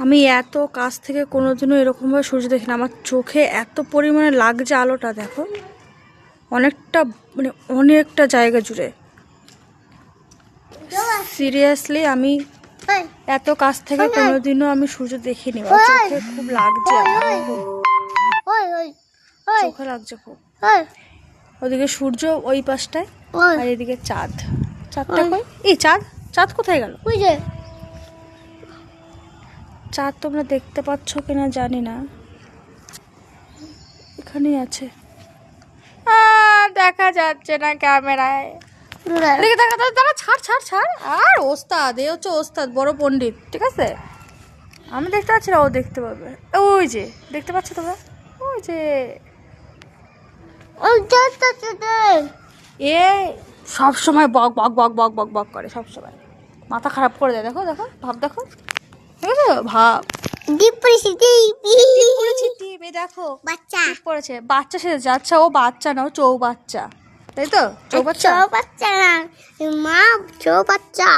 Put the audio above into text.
আমি এত কাছ থেকে কোনোদিনও এরকমভাবে সূর্য দেখিনি। আমার চোখে এত পরিমাণে লাগছে আলোটা, দেখো অনেকটা, মানে অনেকটা জায়গা জুড়ে। সিরিয়াসলি আমি এত কাছ থেকে কোনোদিনও আমি সূর্য দেখিনি। চোখে খুব লাগছে, চোখে লাগছে খুব। ওদিকে সূর্য ওই পাশটায়, আর এদিকে চাঁদ। চাঁদটা কই? এই চাঁদ, চাঁদ কোথায় গেল? চাঁদ তোমরা দেখতে পাচ্ছ কিনা জানি না, এখানেই আছে। দেখা যাচ্ছে না ক্যামেরায়। ছাড় ছাড় ছাড়। আর ওস্তাদ, এ হচ্ছে ওস্তাদ, বড় পণ্ডিত, ঠিক আছে? আমি দেখতে পাচ্ছি না, ও দেখতে পাবে। ওই যে দেখতে পাচ্ছ তোমরা, ওই যে এ সব সময় বক বক বক বক বক বক করে, সব সময় মাথা খারাপ করে দেয়। দেখো দেখো, ভাব দেখো, ঠিক আছে? ভাব দেখো, বাচ্চা পড়েছে, বাচ্চা সেজে যাচ্ছে। ও বাচ্চা না, ও চৌবাচ্চা, তাই তো? চৌবাচ্চা না মা, চৌবাচ্চা।